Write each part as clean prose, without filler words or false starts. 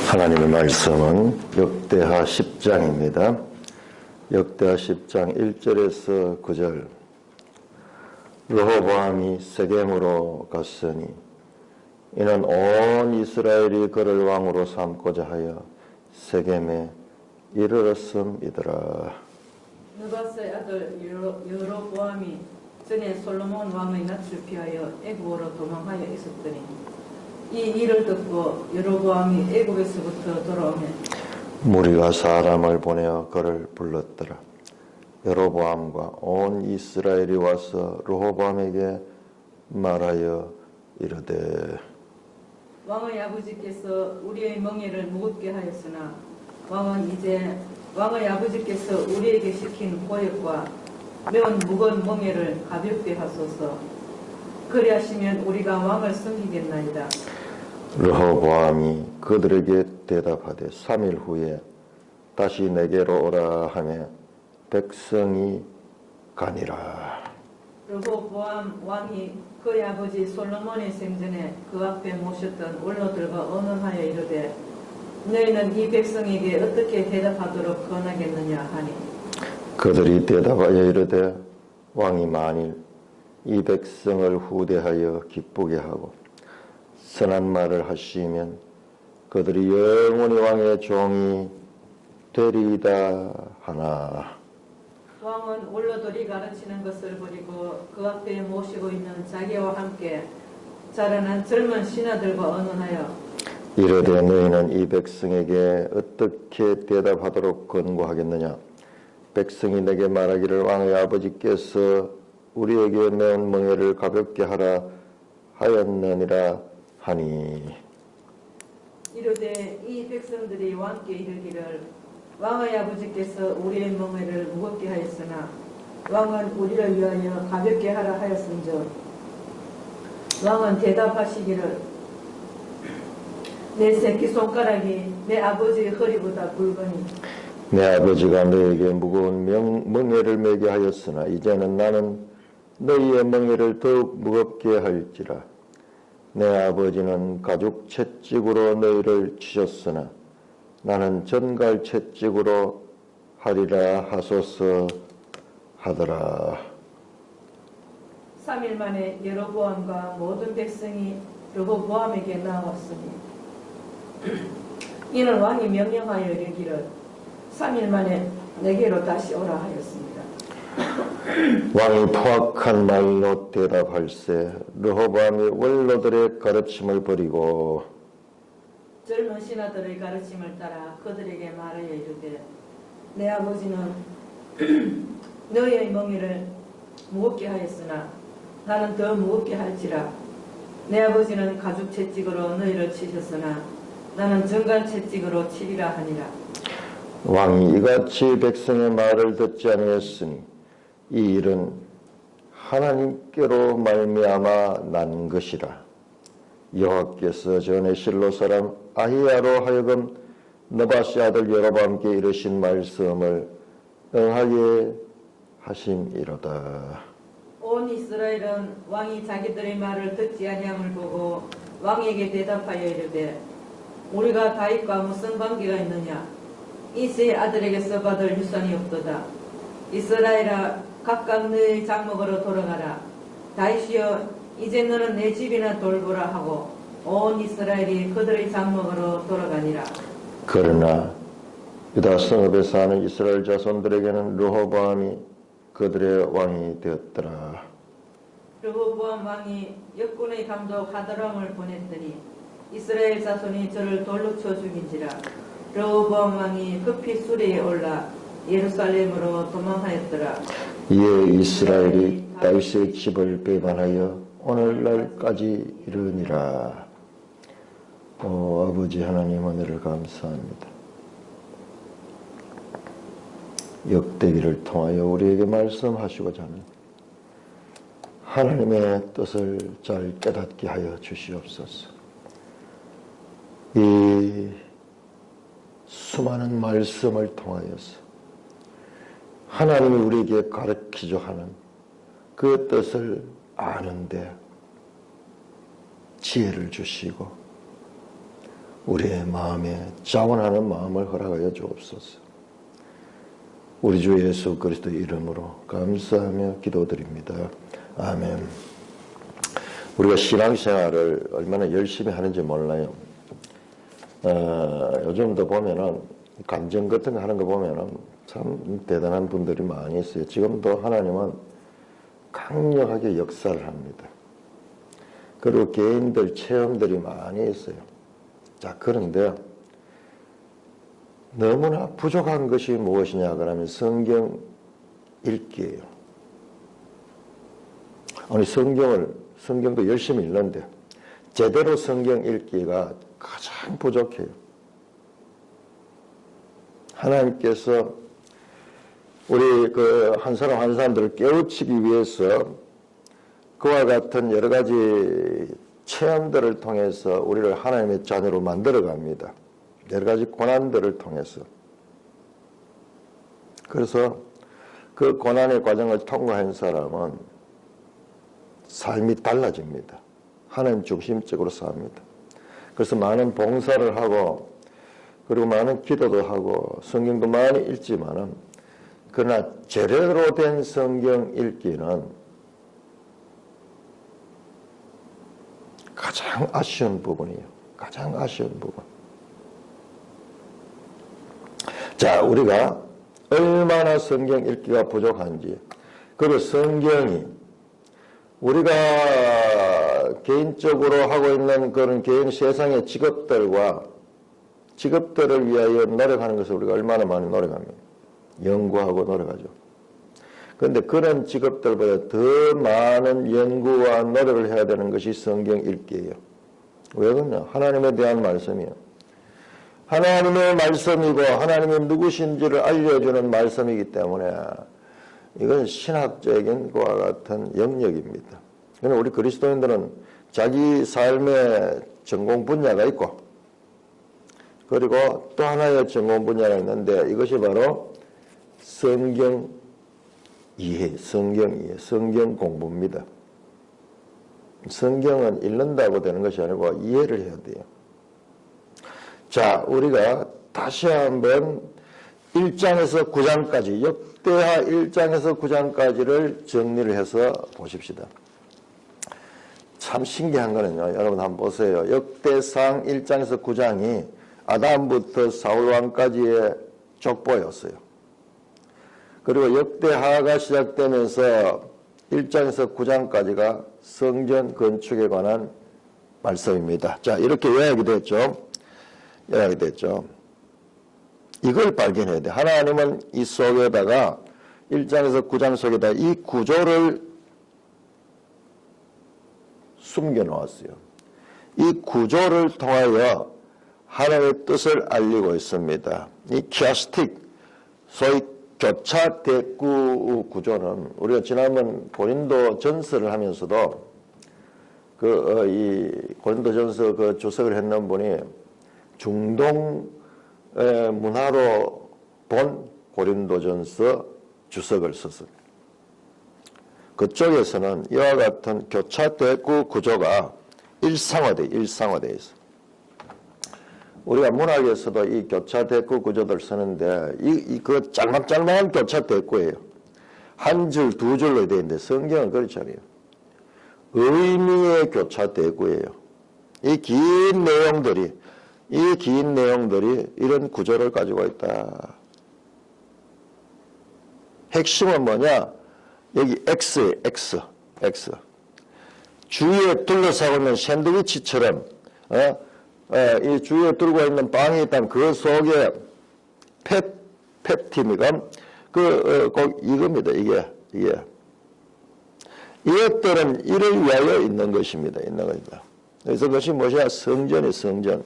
하나님의 말씀은 역대하 10장입니다. 역대하 10장 1절에서 9절. 르호보암이 세겜으로 갔으니 이는 온 이스라엘이 그를 왕으로 삼고자 하여 세겜에 이르렀음이더라. 느바스의 아들 여로보암이 전에 솔로몬 왕의 낯을 피하여 애굽으로 도망하여 있었더니 이 일을 듣고 여로보암이 애굽에서부터 돌아오면 무리가 사람을 보내어 그를 불렀더라. 여로보암과 온 이스라엘이 와서 르호보암에게 말하여 이르되 왕의 아버지께서 우리의 멍에를 무겁게 하였으나 왕은 이제 왕의 아버지께서 우리에게 시킨 고역과 매운 무거운 멍에를 가볍게 하소서. 그리하시면 우리가 왕을 섬기겠나이다. 르호보암이 그들에게 대답하되 3일 후에 다시 내게로 오라 하매 백성이 가니라. 르호보암 왕이 그의 아버지 솔로몬의 생전에 그 앞에 모셨던 원로들과 언언하여 이르되 너희는 이 백성에게 어떻게 대답하도록 권하겠느냐 하니 그들이 대답하여 이르되 왕이 만일 이 백성을 후대하여 기쁘게 하고 선한 말을 하시면 그들이 영원히 왕의 종이 되리이다 하나. 왕은 원로들이 가르치는 것을 버리고 그 앞에 모시고 있는 자기와 함께 자라난 젊은 신하들과 언언하여 이르되 너희는 이 백성에게 어떻게 대답하도록 권고하겠느냐. 백성이 내게 말하기를 왕의 아버지께서 우리에게 매운 멍에를 가볍게 하라 하였느니라 하니 이르되 이 백성들이 왕께 이르기를 왕의 아버지께서 우리의 멍에를 무겁게 하였으나 왕은 우리를 위하여 가볍게 하라 하였은즉 왕은 대답하시기를 내 새끼손가락이 내 아버지의 허리보다 굵으니 내 아버지가 너에게 무거운 멍에를 매게 하였으나 이제는 나는 너희의 멍에를 더욱 무겁게 할지라. 내 아버지는 가죽 채찍으로 너희를 치셨으나 나는 전갈 채찍으로 하리라 하소서 하더라. 3일 만에 여로보암과 모든 백성이 르호보암에게 나왔으니 이는 왕이 명령하여 이르기를 3일 만에 내게로 다시 오라 하였습니다. 왕이 포악한 말로 대답할세 르호보암이 원로들의 가르침을 버리고 젊은 신하들의 가르침을 따라 그들에게 말하여 이르되 내 아버지는 너희의 멍에를 무겁게 하였으나 나는 더 무겁게 할지라. 내 아버지는 가죽 채찍으로 너희를 치셨으나 나는 정갈 채찍으로 치리라 하니라. 왕이 이같이 백성의 말을 듣지 아니했으니 이 일은 하나님께로 말미암아 난 것이라. 여호와께서 전에 실로 사람 아히야로 하여금 느바스 아들 여로보암께 이르신 말씀을 응하게 하심이로다. 온 이스라엘은 왕이 자기들의 말을 듣지 아니함을 보고 왕에게 대답하여 이르되 우리가 다윗과 무슨 관계가 있느냐. 이새의 아들에게서 받을 유산이 없도다. 이스라엘아 각각 너의 장막으로 돌아가라. 다윗이여 이제 너는 내 집이나 돌보라 하고 온 이스라엘이 그들의 장막으로 돌아가니라. 그러나 유다 성읍에 사는 이스라엘 자손들에게는 르호보암이 그들의 왕이 되었더라. 르호보암 왕이 역군의 감독 하드람을 보냈더니 이스라엘 자손이 저를 돌로 쳐 죽인지라. 르호보암 왕이 급히 수레에 올라 예루살렘으로 도망하였더라. 이에 이스라엘이 다윗의 집을 배반하여 오늘날까지 이르니라. 아버지 하나님 은혜를 감사합니다. 역대기를 통하여 우리에게 말씀하시고자 하는 하나님의 뜻을 잘 깨닫게 하여 주시옵소서. 이 수많은 말씀을 통하여서 하나님이 우리에게 가르치려 하는 그 뜻을 아는데 지혜를 주시고 우리의 마음에 자원하는 마음을 허락하여 주옵소서. 우리 주 예수 그리스도의 이름으로 감사하며 기도드립니다. 아멘. 우리가 신앙생활을 얼마나 열심히 하는지 몰라요. 요즘도 보면은 감정 같은 거 하는 거 보면은 참 대단한 분들이 많이 있어요. 지금도 하나님은 강력하게 역사를 합니다. 그리고 개인들 체험들이 많이 있어요. 자, 그런데 너무나 부족한 것이 무엇이냐 그러면 성경 읽기예요. 아니 성경도 열심히 읽는데 제대로 성경 읽기가 가장 부족해요. 하나님께서 우리 한 사람 한 사람들을 깨우치기 위해서 그와 같은 여러 가지 체험들을 통해서 우리를 하나님의 자녀로 만들어 갑니다. 여러 가지 고난들을 통해서. 그래서 그 고난의 과정을 통과한 사람은 삶이 달라집니다. 하나님 중심적으로 삽니다. 그래서 많은 봉사를 하고 그리고 많은 기도도 하고 성경도 많이 읽지만은 그러나 제대로 된 성경 읽기는 가장 아쉬운 부분이에요. 가장 아쉬운 부분. 자, 우리가 얼마나 성경 읽기가 부족한지, 그리고 성경이 우리가 개인적으로 하고 있는 그런 개인 세상의 직업들을 위하여 노력하는 것을 우리가 얼마나 많이 노력합니까? 연구하고 노력하죠. 그런데 그런 직업들보다 더 많은 연구와 노력을 해야 되는 것이 성경 읽기예요. 왜 그러냐? 하나님에 대한 말씀이에요. 하나님의 말씀이고 하나님이 누구신지를 알려주는 말씀이기 때문에 이건 신학적인 것과 같은 영역입니다. 그러나 우리 그리스도인들은 자기 삶의 전공 분야가 있고 그리고 또 하나의 전공 분야가 있는데 이것이 바로 성경 이해, 성경 공부입니다. 성경은 읽는다고 되는 것이 아니고 이해를 해야 돼요. 자, 우리가 다시 한번 1장에서 9장까지, 역대하 1장에서 9장까지를 정리를 해서 보십시다. 참 신기한 거는요, 여러분 한번 보세요. 역대상 1장에서 9장이 아담부터 사울왕까지의 족보였어요. 그리고 역대하가 시작되면서 1장에서 9장까지가 성전 건축에 관한 말씀입니다. 자, 이렇게 요약이 됐죠. 이걸 발견해야 돼. 하나님은 이 속에다가 1장에서 9장 속에다 이 구조를 숨겨놓았어요. 이 구조를 통하여 하나님의 뜻을 알리고 있습니다. 이 키아스틱, 소위 교차 대구 구조는 우리가 지난번 고린도 전서를 하면서도 이 고린도 전서 그 주석을 했는 분이 중동 문화로 본 고린도전서 주석을 썼습니다. 그쪽에서는 이와 같은 교차대구 구조가 일상화되어 있어. 우리가 문학에서도 이 교차대구 구조들 쓰는데 그 짤막짤막한 교차대구예요. 한 줄, 두 줄로 되어 있는데 성경은 그렇지 않아요. 의미의 교차대구예요. 이 긴 내용들이 이런 구조를 가지고 있다. 핵심은 뭐냐? 여기 X에 X. 주위에 둘러싸고 있는 샌드위치처럼, 이 주위에 들고 있는 빵이 있다면 그 속에 펩티미감, 꼭 이겁니다, 이게. 이것들은 이를 위하여 있는 것입니다. 그래서 그것이 무엇이냐? 성전이 성전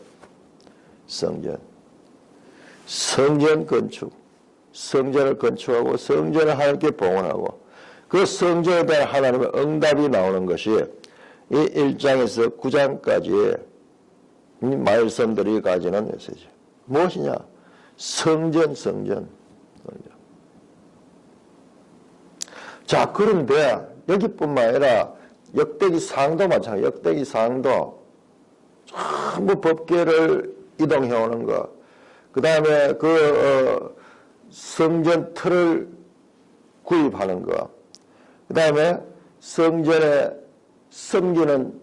건축. 성전을 건축하고 성전을 하나님께 봉헌하고 그 성전에 대한 하나님의 응답이 나오는 것이 이 1장에서 9장까지의 말씀들이 가지는 메시지. 무엇이냐? 성전. 자, 그런데 여기뿐만 아니라 역대기상도 마찬가지예요. 역대기상도 전부 법궤를 이동해 오는 거, 그 다음에 성전 틀을 구입하는 거, 그 다음에 성전에 섬기는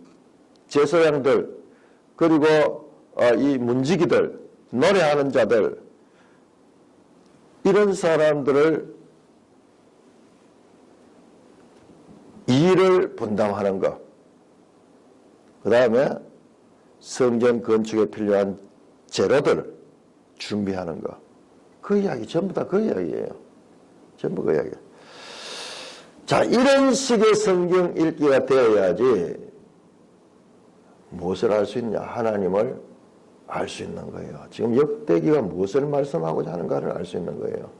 제사장들, 그리고 이 문지기들, 노래하는 자들, 이런 사람들을 일을 분담하는 것, 그 다음에 성전 건축에 필요한 재료들 준비하는 것, 그 이야기 전부 다 그 이야기예요. 전부 그 이야기. 자, 이런 식의 성경 읽기가 되어야지 무엇을 알 수 있냐? 하나님을 알 수 있는 거예요. 지금 역대기가 무엇을 말씀하고자 하는가를 알 수 있는 거예요.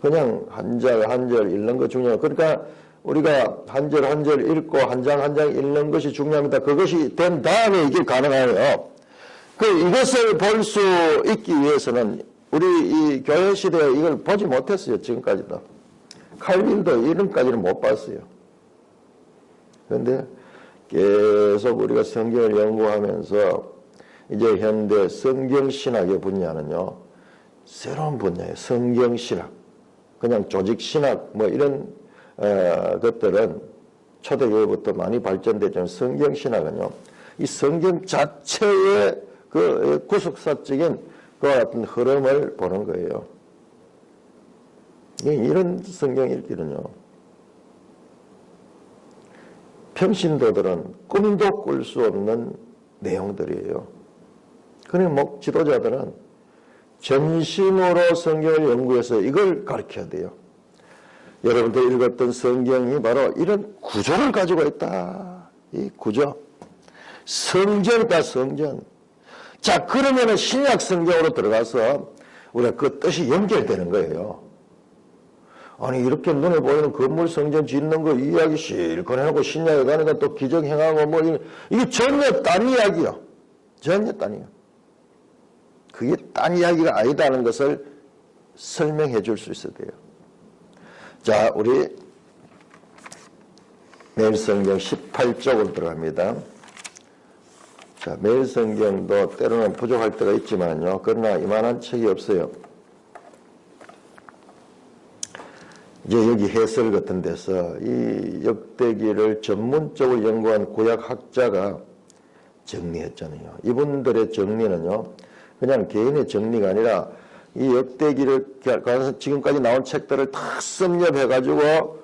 그냥 한 절 한 절 읽는 거 중요해요. 그러니까 우리가 한 절 한 절 읽고 한 장 한 장 읽는 것이 중요합니다. 그것이 된 다음에 이게 가능해요. 이것을 볼 수 있기 위해서는 우리 이 교회 시대에 이걸 보지 못했어요. 지금까지도. 칼빈도 이런까지는 못 봤어요. 그런데 계속 우리가 성경을 연구하면서 이제 현대 성경신학의 분야는요, 새로운 분야예요. 성경신학. 그냥 조직신학, 뭐 이런 것들은 초대교회부터 많이 발전됐지만 성경신학은요, 이 성경 자체의 그 구속사적인 그와 같은 흐름을 보는 거예요. 이런 성경 읽기는요, 평신도들은 꿈도 꿀 수 없는 내용들이에요. 그러니 지도자들은 전심으로 성경을 연구해서 이걸 가르쳐야 돼요. 여러분들 읽었던 성경이 바로 이런 구조를 가지고 있다. 이 구조. 성전과 성전. 자, 그러면은 신약 성경으로 들어가서 우리가 그 뜻이 연결되는 거예요. 아니, 이렇게 눈에 보이는 건물 성전 짓는 거 이야기 실컷 해놓고 신약에 가니까 또 기적 행하고 뭐, 이게 전혀 딴 이야기야. 전혀 딴 이야기. 그게 딴 이야기가 아니다는 것을 설명해 줄 수 있어야 돼요. 자, 우리 매일 성경 18쪽으로 들어갑니다. 자, 매일 성경도 때로는 부족할 때가 있지만요. 그러나 이만한 책이 없어요. 이제 여기 해설 같은 데서 이 역대기를 전문적으로 연구한 구약학자가 정리했잖아요. 이분들의 정리는요, 그냥 개인의 정리가 아니라 이 역대기를 가서 지금까지 나온 책들을 다 섭렵해가지고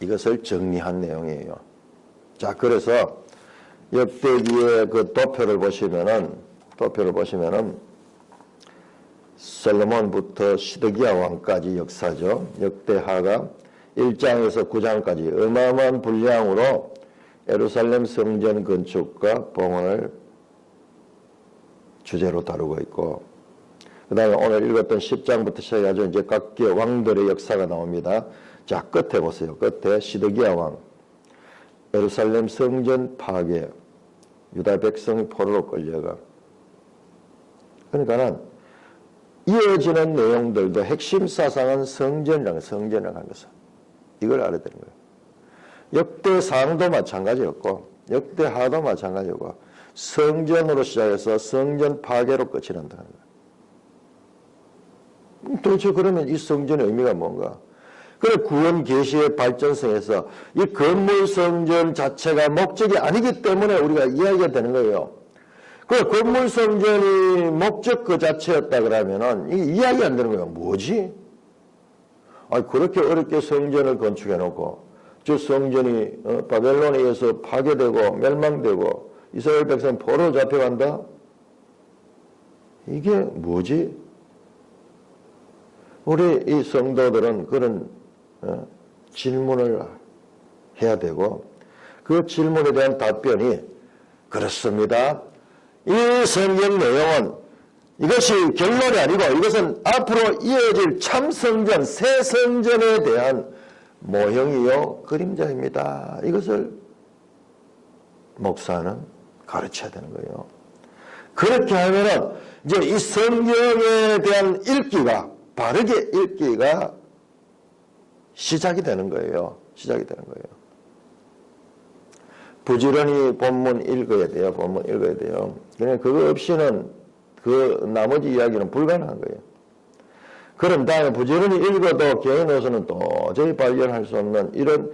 이것을 정리한 내용이에요. 자, 그래서 역대기의 그 도표를 보시면은 솔로몬부터 시드기야 왕까지 역사죠. 역대하가 1장에서 9장까지 어마어마한 분량으로 예루살렘 성전 건축과 봉헌을 주제로 다루고 있고, 그 다음에 오늘 읽었던 10장부터 시작해가지고 이제 각계 왕들의 역사가 나옵니다. 자, 끝에 보세요. 끝에 시드기야 왕, 예루살렘 성전 파괴, 유다 백성이 포로로 끌려가. 그러니까는 이어지는 내용들도 핵심 사상은 성전이라는 것은 이걸 알아야 되는 거예요. 역대상도 마찬가지였고 역대하도 마찬가지고 성전으로 시작해서 성전 파괴로 끝이 난다는 거예요. 도대체 그러면 이 성전의 의미가 뭔가? 그래, 구원 계시의 발전성에서 이 건물 성전 자체가 목적이 아니기 때문에 우리가 이야기가 되는 거예요. 그 건물 성전이 목적 그 자체였다 그러면은 이게 이야기 안 되는 거예요. 뭐지? 아니, 그렇게 어렵게 성전을 건축해 놓고 저 성전이 바벨론에 의해서 파괴되고 멸망되고 이스라엘 백성 포로로 잡혀간다? 이게 뭐지? 우리 이 성도들은 그런 질문을 해야 되고, 그 질문에 대한 답변이 그렇습니다. 이 성경 내용은 이것이 결론이 아니고 이것은 앞으로 이어질 참성전, 새 성전에 대한 모형이요 그림자입니다. 이것을 목사는 가르쳐야 되는 거예요. 그렇게 하면은 이제 이 성경에 대한 읽기가, 바르게 읽기가 시작이 되는 거예요. 시작이 되는 거예요. 부지런히 본문 읽어야 돼요. 본문 읽어야 돼요. 그냥 그거 없이는 그 나머지 이야기는 불가능한 거예요. 그런 다음에 부지런히 읽어도 개인으로서는 도저히 발견할 수 없는 이런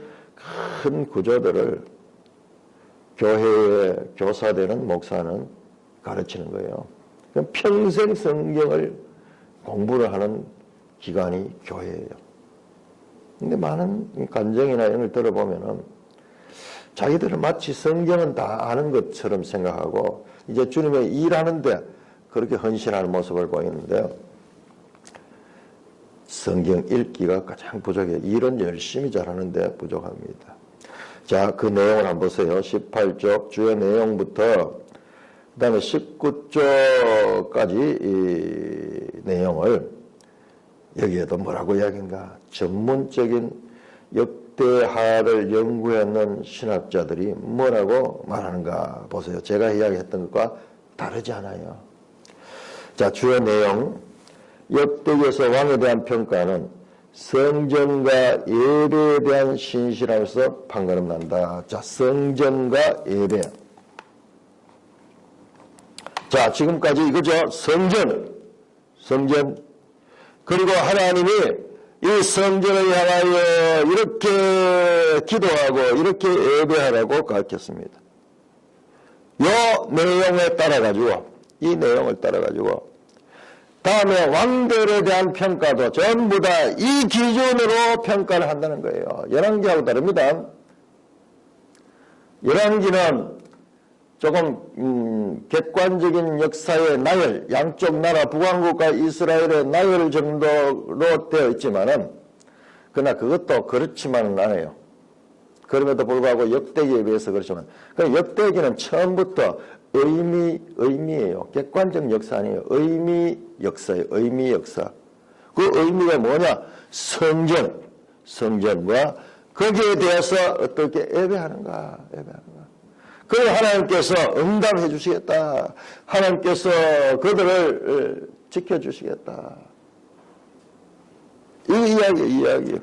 큰 구조들을 교회에 교사되는 목사는 가르치는 거예요. 그럼 평생 성경을 공부를 하는 기관이 교회예요. 근데 많은 간증이나 이런 걸 들어보면은 자기들은 마치 성경은 다 아는 것처럼 생각하고 이제 주님의 일하는데 그렇게 헌신하는 모습을 보이는데요. 성경 읽기가 가장 부족해요. 일은 열심히 잘하는데 부족합니다. 자, 그 내용을 한번 보세요. 18쪽 주요 내용부터 그 다음에 19쪽까지 이 내용을 여기에도 뭐라고 이야기인가? 전문적인 역대하를 연구했는 신학자들이 뭐라고 말하는가 보세요. 제가 이야기했던 것과 다르지 않아요. 자, 주요 내용. 역대기에서 왕에 대한 평가는 성전과 예배에 대한 신실함에서 판가름 난다. 자, 성전과 예배. 자, 지금까지 이거죠. 성전. 그리고 하나님이 이 성전을 향하여 이렇게 기도하고 이렇게 예배하라고 가르쳤습니다. 이 내용을 따라가지고 다음에 왕들에 대한 평가도 전부 다 이 기준으로 평가를 한다는 거예요. 열왕기하고 다릅니다. 열왕기는 조금 객관적인 역사의 나열, 양쪽 나라 북왕국과 이스라엘의 나열 정도로 되어 있지만은 그러나 그것도 그렇지만은 않아요. 그럼에도 불구하고 역대기에 비해서 그렇지만 그 역대기는 처음부터 의미예요. 객관적 역사 아니에요. 의미 역사예요. 의미 역사. 그 의미가 뭐냐? 성전과 거기에 대해서 어떻게 예배하는가. 그걸 하나님께서 응답해 주시겠다. 하나님께서 그들을 지켜주시겠다. 이 이야기.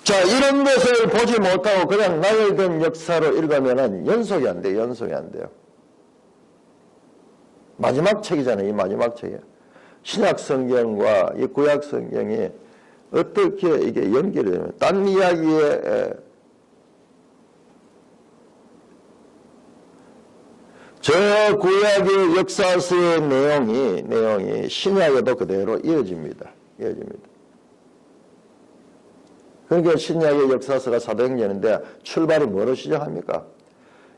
자, 이런 것을 보지 못하고 그냥 나열된 역사로 읽으면은 연속이 안 돼요. 마지막 책이잖아요. 이 마지막 책이. 신약 성경과 이 구약 성경이 어떻게 이게 연결이 되면 딴 이야기에 저 구약의 역사서의 내용이 신약에도 그대로 이어집니다. 그러니까 신약의 역사서가 사도행전인데 출발이 뭐로 시작합니까?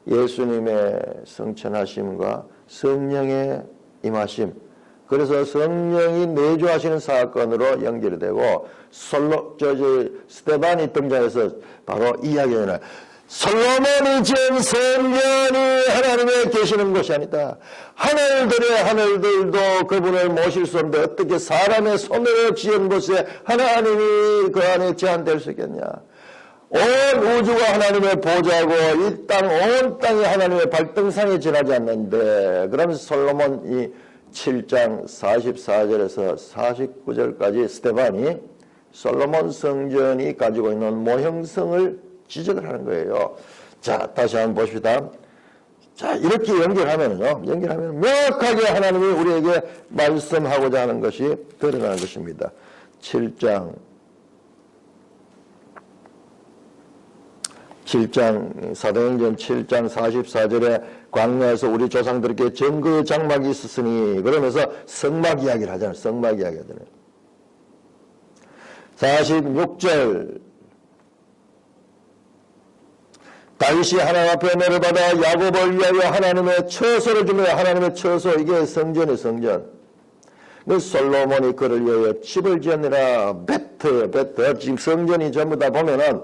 예수님의 성천하심과 성령의 임하심. 그래서 성령이 내주하시는 사건으로 연결이 되고 스데반이 등장해서 바로 이야기가 나요. 솔로몬이 지은 성전이 하나님의 계시는 곳이 아니다. 하늘들의 하늘들도 그분을 모실 수 없는데 어떻게 사람의 손으로 지은 곳에 하나님이 그 안에 제한될 수 있겠냐. 온 우주가 하나님의 보좌고 이 땅, 온 땅이 하나님의 발등상에 지나지 않는데 그러면서 솔로몬이 7장 44절에서 49절까지 스데반이 솔로몬 성전이 가지고 있는 모형성을 지적을 하는 거예요. 자, 다시 한번 봅시다. 자, 이렇게 연결하면 명확하게 하나님이 우리에게 말씀하고자 하는 것이 드러나는 것입니다. 7장 사도행전 7장 44절에 광야에서 우리 조상들에게 증거의 장막이 있었으니 그러면서 성막 이야기를 하잖아요. 46절 다윗이 하나님 앞에 내려받아 야곱을 위하여 하나님의 처소를 주며 하나님의 처소 이게 성전이에요. 성전. 솔로몬이 그를 위하여 집을 지었느라 베트예요. 지금 성전이 전부 다 보면은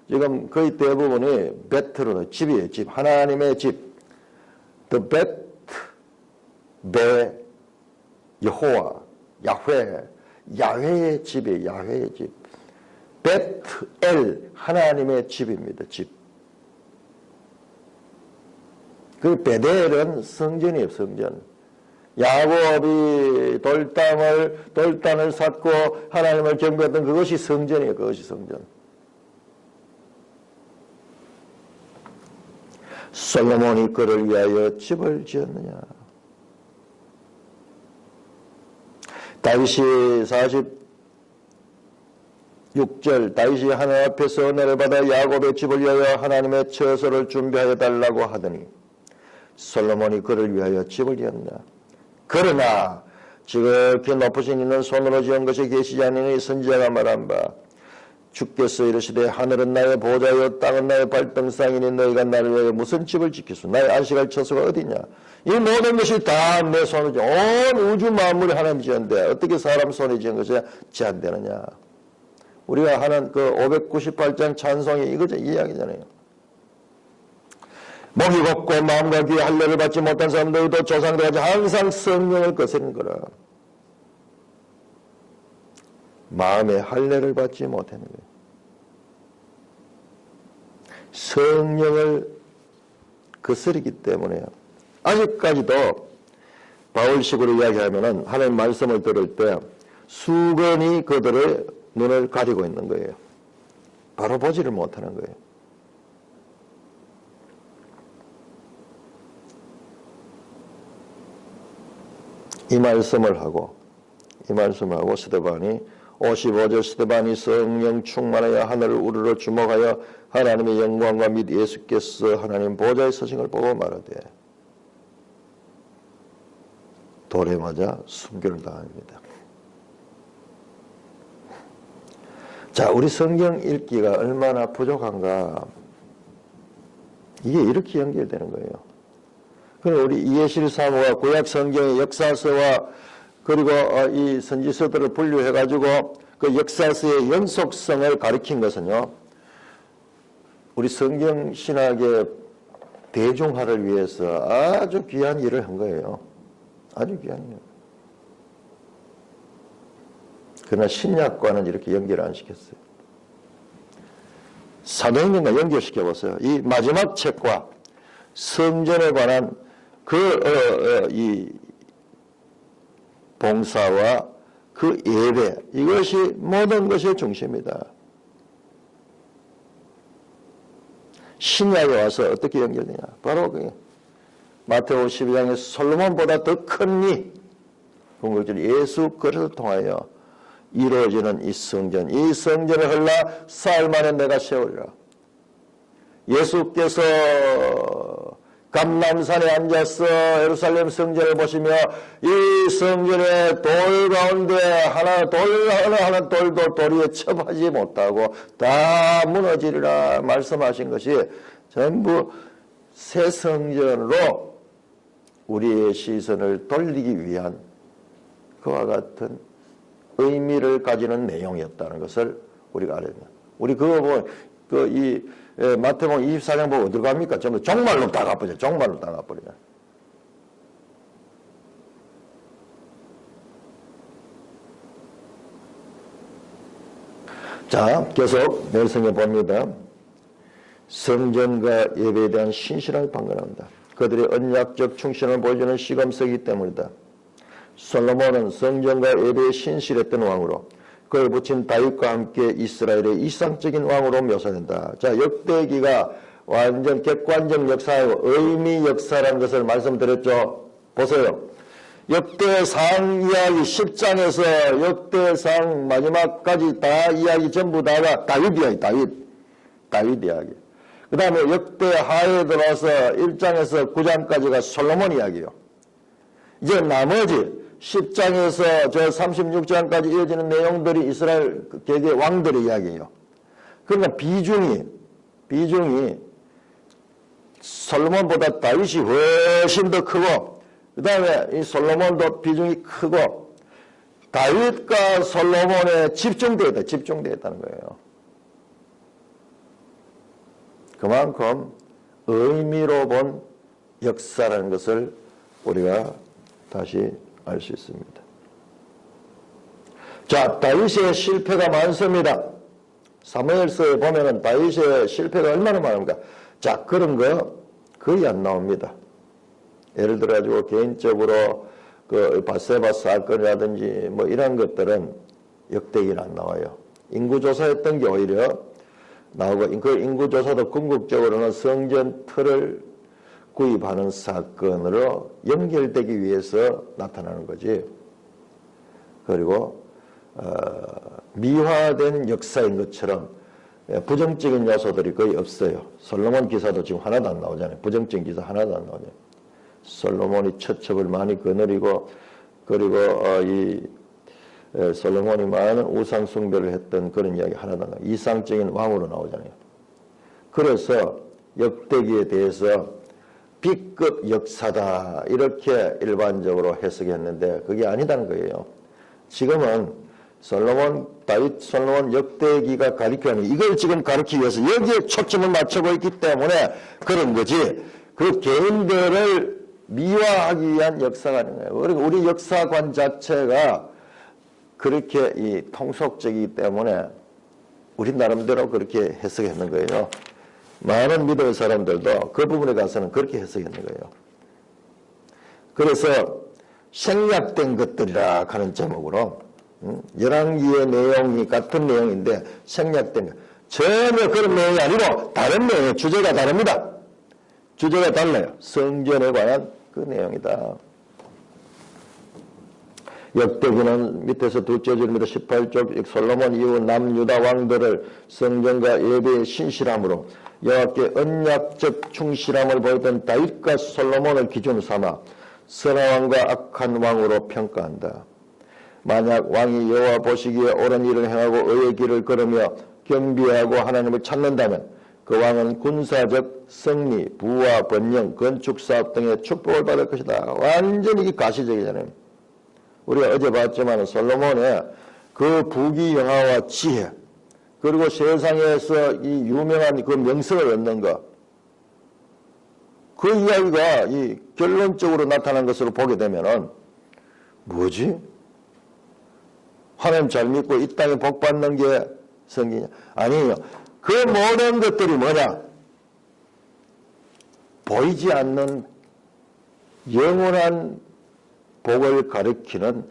지금 거의 대부분이 베트로 집이에요. 집. 하나님의 집. The Bet, 여호와, 야훼의 집이에요. 야훼의 집. 베트엘, 하나님의 집입니다. 집. 그 베델은 성전이에요. 성전. 야곱이 돌단을 샀고 하나님을 경배했던 그것이 성전이에요. 그것이 성전. 솔로몬이 그를 위하여 집을 지었느냐. 다윗이 46절 다윗이 하나님 앞에서 은혜를 받아 야곱의 집을 위하여 하나님의 처소를 준비하여 달라고 하더니 솔로몬이 그를 위하여 집을 지었느냐. 그러나 지극히 높으신 이는 손으로 지은 것이 계시지 않으니 선지자가 말한 바 주께서 이르시되 하늘은 나의 보좌요 땅은 나의 발등상이니 너희가 나를 위하여 무슨 집을 지키소. 나의 안식할 처소가 어디냐. 이 모든 것이 다 내 손으로 지은 온 우주 만물이 하나님 지었는데 어떻게 사람 손이 지은 것이 제한되느냐. 우리가 하는 그 598장 찬송이 이거죠. 이 이야기잖아요. 목이 곱고 마음과 귀에 할례를 받지 못한 사람들도 조상들같이 항상 성령을 거스르는 거라. 마음에 할례를 받지 못하는 거예요. 성령을 거스르기 때문에 아직까지도 바울식으로 이야기하면은 하나님 말씀을 들을 때 수건이 그들의 눈을 가리고 있는 거예요. 바로 보지를 못하는 거예요. 이 말씀을 하고 스데반이 55절 스데반이 성령 충만하여 하늘을 우러러 주목하여 하나님의 영광과 및 예수께서 하나님 보좌에 서신 걸 보고 말하되 돌에 맞아 순교를 당합니다. 자, 우리 성경 읽기가 얼마나 부족한가. 이게 이렇게 연결되는 거예요. 그럼 우리 이해실 사모가 구약 성경의 역사서와 그리고 이 선지서들을 분류해가지고 그 역사서의 연속성을 가리킨 것은요, 우리 성경 신학의 대중화를 위해서 아주 귀한 일을 한 거예요. 아주 귀한 일. 그러나 신약과는 이렇게 연결 안 시켰어요. 사도행전과 연결시켜 보세요. 이 마지막 책과 성전에 관한 이 봉사와 그 예배, 이것이 모든 것의 중심이다. 신약에 와서 어떻게 연결되냐. 바로 그게 마태복음 12장에 솔로몬보다 더 큰 이 궁극적으로 예수 그리스도를 통하여 이루어지는 이 성전을 흘러 사흘 만에 내가 세우리라. 예수께서 감람산에 앉아서 예루살렘 성전을 보시며 이 성전의 돌 가운데 하나 돌도 도리에 첩하지 못하고 다 무너지리라 말씀하신 것이 전부 새 성전으로 우리의 시선을 돌리기 위한 그와 같은 의미를 가지는 내용이었다는 것을 우리가 알아야 됩니다. 우리 그거 보면 마태복음 24장 보고 어디 갑니까? 전부 종말로 다 가버려. 종말로 다 가버려. 자, 계속 내성에 봅니다. 성전과 예배에 대한 신실함을 판단합니다. 그들의 언약적 충신을 보여주는 시금석이기 때문이다. 솔로몬은 성전과 예배에 신실했던 왕으로 그를 붙인 다윗과 함께 이스라엘의 이상적인 왕으로 묘사된다. 자, 역대기가 완전 객관적 역사이고 의미 역사라는 것을 말씀드렸죠. 보세요. 역대상 이야기 10장에서 역대상 마지막까지 다 이야기 전부 다가 다윗 이야기, 다윗 이야기. 그 다음에 역대하에 들어와서 1장에서 9장까지가 솔로몬 이야기예요. 이제 나머지 10장에서 저 36장까지 이어지는 내용들이 이스라엘 계계 왕들의 이야기예요. 그러니까 비중이 솔로몬보다 다윗이 훨씬 더 크고 그 다음에 이 솔로몬도 비중이 크고 다윗과 솔로몬에 집중되어 있다는 거예요. 그만큼 의미로 본 역사라는 것을 우리가 다시 알 수 있습니다. 자, 다윗의 실패가 많습니다. 사무엘서에 보면은 다윗의 실패가 얼마나 많은가. 자, 그런 거 거의 안 나옵니다. 예를 들어 가지고 개인적으로 그 바세바 사건이라든지 뭐 이런 것들은 역대기는 안 나와요. 인구조사했던 게 오히려 나오고 그 인구조사도 궁극적으로는 성전 틀을 구입하는 사건으로 연결되기 위해서 나타나는 거지. 그리고 미화된 역사인 것처럼 부정적인 요소들이 거의 없어요. 솔로몬 기사도 지금 하나도 안 나오잖아요. 부정적인 기사 하나도 안 나오잖아요. 솔로몬이 처첩을 많이 거느리고, 그리고 솔로몬이 많은 우상 숭배를 했던 그런 이야기 하나도 안 나와요. 이상적인 왕으로 나오잖아요. 그래서 역대기에 대해서 B급 역사다 이렇게 일반적으로 해석했는데 그게 아니다는 거예요. 지금은 다윗 솔로몬 역대기가 가리키는 이걸 지금 가리키기 위해서 여기에 초점을 맞추고 있기 때문에 그런 거지, 그 개인들을 미화하기 위한 역사가 아닌 거예요. 그리고 우리 역사관 자체가 그렇게 이 통속적이기 때문에 우리 나름대로 그렇게 해석했는 거예요. 많은 믿음의 사람들도 그 부분에 가서는 그렇게 해석했는 거예요. 그래서 생략된 것들이라 하는 제목으로 열왕기의 내용이 같은 내용인데 생략된 것, 전혀 그런 내용이 아니고 다른 내용이에요. 주제가 다릅니다. 주제가 달라요. 성전에 관한 그 내용이다. 역대기는 밑에서 둘째 줄입니다. 18쪽 솔로몬 이후 남유다 왕들을 성전과 예배의 신실함으로 여호와께 언약적 충실함을 보였던 다윗과 솔로몬을 기준으로 삼아 선한 왕과 악한 왕으로 평가한다. 만약 왕이 여호와 보시기에 옳은 일을 행하고 의의 길을 걸으며 경배하고 하나님을 찾는다면 그 왕은 군사적 승리, 부와 번영, 건축사업 등의 축복을 받을 것이다. 완전히 가시적이잖아요. 우리가 어제 봤지만 솔로몬의 그 부귀영화와 지혜, 그리고 세상에서 이 유명한 그 명성을 얻는 것, 그 이야기가 이 결론적으로 나타난 것으로 보게 되면은 뭐지? 하나님 잘 믿고 이 땅에 복 받는 게 성기냐? 아니에요. 그 모든 것들이 뭐냐? 보이지 않는 영원한 복을 가리키는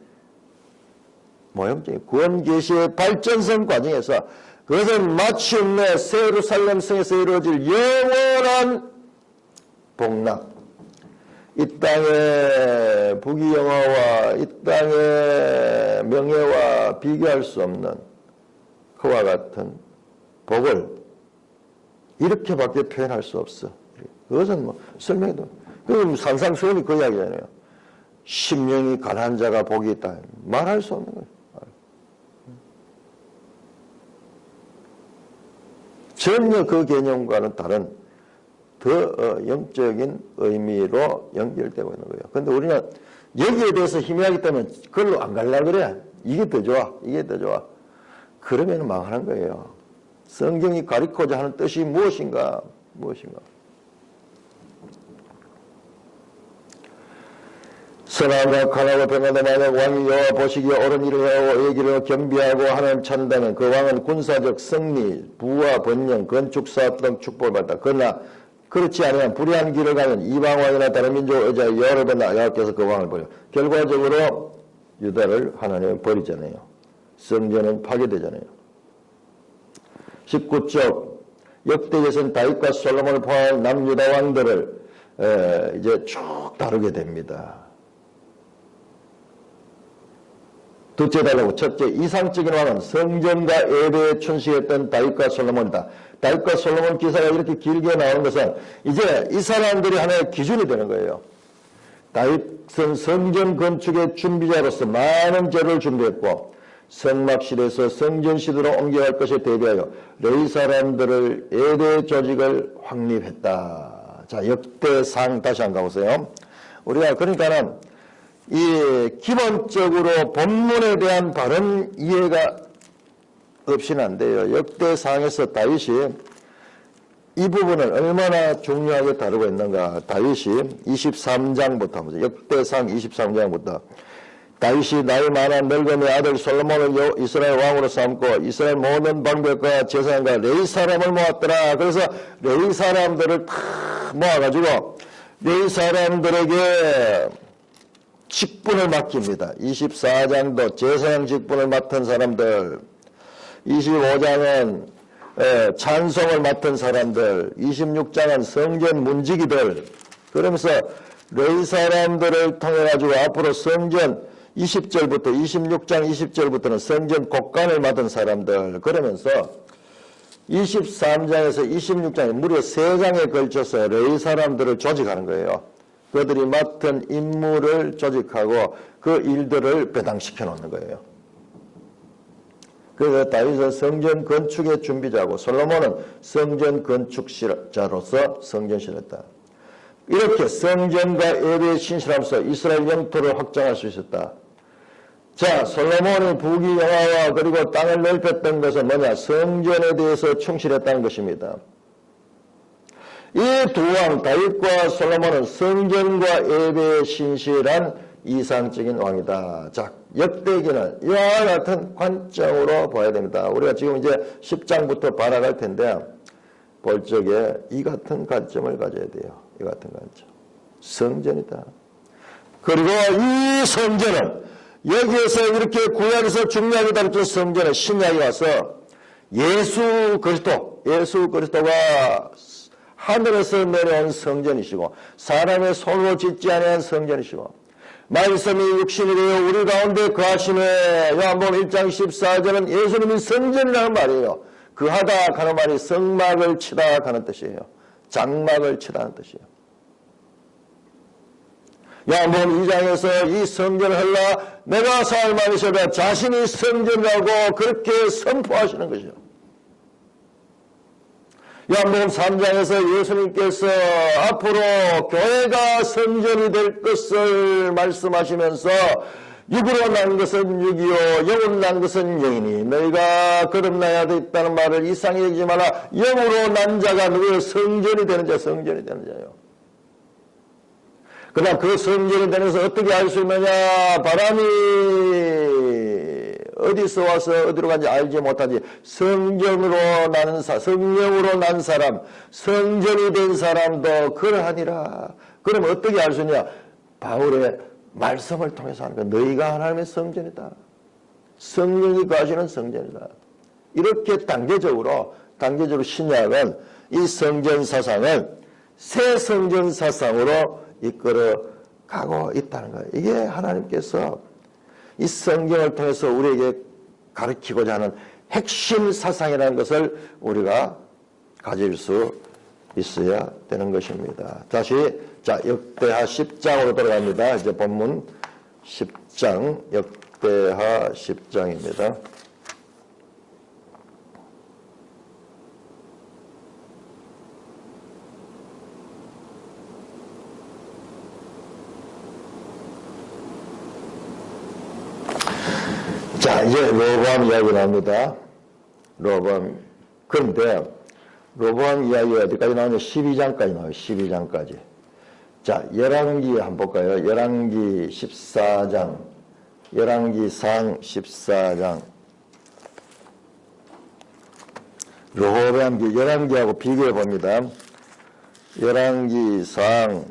모형적인 구원계시의 발전성 과정에서 그것은 마침내 새 예루살렘 성에서 이루어질 영원한 복락, 이 땅의 부귀영화와 이 땅의 명예와 비교할 수 없는 그와 같은 복을 이렇게밖에 표현할 수 없어. 그것은 뭐 설명해도, 그럼 산상수훈이 그 이야기잖아요. 심령이 가난한 자가 복이 있다. 말할 수 없는 거예요. 전혀 그 개념과는 다른 더 영적인 의미로 연결되고 있는 거예요. 그런데 우리는 여기에 대해서 희미하기 때문에 그걸로 안 가려고 그래. 이게 더 좋아. 이게 더 좋아. 그러면 망하는 거예요. 성경이 가리키고자 하는 뜻이 무엇인가? 선하고 강하고 평안도 만약 왕이 여호와 보시기에 옳은 일을 하고 의의 길을 겸비하고 하나님 찾는다면 그 왕은 군사적 승리, 부와 번영, 건축사업 등 축복을 받다. 그러나 그렇지 않으면 불의한 길을 가면 이방 왕이나 다른 민족을 의지하여 여러 번 여호와께서 그 왕을 버려. 결과적으로 유다를 하나님은 버리잖아요. 성전은 파괴되잖아요. 19쪽 역대기에서는 다윗과 솔로몬을 포함한 남유다 왕들을 이제 쭉 다루게 됩니다. 둘째 달라고 첫째, 이상적인 왕은 성전과 예배에 충실했던 다윗과 솔로몬이다. 다윗과 솔로몬 기사가 이렇게 길게 나오는 것은 이제 이 사람들이 하나의 기준이 되는 거예요. 다윗은 성전 건축의 준비자로서 많은 재료를 준비했고 성막실에서 성전시대로 옮겨갈 것에 대비하여 레위 사람들을 예대 조직을 확립했다. 자, 역대상 다시 한번 가보세요. 우리가 그러니까는 이 기본적으로 본문에 대한 바른 이해가 없이는 안 돼요. 역대상에서 다윗이 이 부분을 얼마나 중요하게 다루고 있는가. 다윗이 23장부터 보세요. 역대상 23장부터 다윗이 나이 많아 늙음의 아들 솔로몬을 이스라엘 왕으로 삼고 이스라엘 모든 방백과 제사장과 레위 사람을 모았더라. 그래서 레위 사람들을 다 모아가지고 레위 사람들에게 직분을 맡깁니다. 24장도 제사장 직분을 맡은 사람들, 25장은 찬송을 맡은 사람들, 26장은 성전 문지기들, 그러면서 레위 사람들을 통해 가지고 앞으로 성전 20절부터 26장 20절부터는 성전 곡간을 맡은 사람들, 그러면서 23장에서 26장에 무려 3장에 걸쳐서 레위 사람들을 조직하는 거예요. 그들이 맡은 임무를 조직하고 그 일들을 배당시켜 놓는 거예요. 그래서 다윗은 성전 건축의 준비자고 솔로몬은 성전 건축자로서 성전신을 했다. 이렇게 성전과 예배에 신실하면서 이스라엘 영토를 확장할 수 있었다. 자, 솔로몬이 부귀영화와 그리고 땅을 넓혔던 것은 뭐냐? 성전에 대해서 충실했다는 것입니다. 이 두 왕 다윗과 솔로몬은 성전과 예배에 신실한 이상적인 왕이다. 자, 역대기는 이와 같은 관점으로 봐야 됩니다. 우리가 지금 이제 10장부터 발악할 텐데 볼 적에 이 같은 관점을 가져야 돼요. 이 같은 관점. 성전이다. 그리고 이 성전은 여기에서 이렇게 구약에서 중요하게 다뤘던 성전은 신약에 와서 예수 그리스도가 하늘에서 내려온 성전이시고 사람의 손으로 짓지 아니한 성전이시고 말씀이 육신이 되어 우리 가운데 거하시네. 요한복음 1장 14절은 예수님이 성전이라는 말이에요. 그하다 하는 말이 성막을 치다 하는 뜻이에요. 장막을 치다 하는 뜻이에요. 요한복음 2장에서 이 성전을 헐라 내가 사할 만이셔라 자신이 성전이라고 그렇게 선포하시는 것이죠. 요한복음 3장에서 예수님께서 앞으로 교회가 성전이 될 것을 말씀하시면서 육으로 난 것은 육이요 영으로 난 것은 영이니 너희가 거듭나야 되겠다는 말을 이상히 여기지 마라. 영으로 난 자가 누구예요? 성전이 되는 자, 성전이 되는 자예요. 그러나 그 성전이 되는 것을 어떻게 알 수 있느냐? 바람이 어디서 와서 어디로 간지 알지 못하지. 성령으로 난 사람, 성전이 된 사람도 그러하니라. 그럼 어떻게 알 수 있냐? 바울의 말씀을 통해서 하는 거야. 너희가 하나님의 성전이다. 성령이 거하시는 성전이다. 이렇게 단계적으로 신약은 이 성전 사상을 새 성전 사상으로 이끌어 가고 있다는 거예요. 이게 하나님께서 이 성경을 통해서 우리에게 가르치고자 하는 핵심 사상이라는 것을 우리가 가질 수 있어야 되는 것입니다. 다시 자 역대하 10장으로 돌아갑니다. 이제 본문 10장 역대하 10장입니다. 자, 이제 로보암 이야기 나옵니다. 로보암. 그런데 로보암 이야기가 어디까지 나오냐? 12장까지 나와요. 12장까지. 자, 열왕기 한번 볼까요? 열왕기 14장. 열왕기상 14장. 로보암기, 열왕기하고 비교해 봅니다. 열왕기상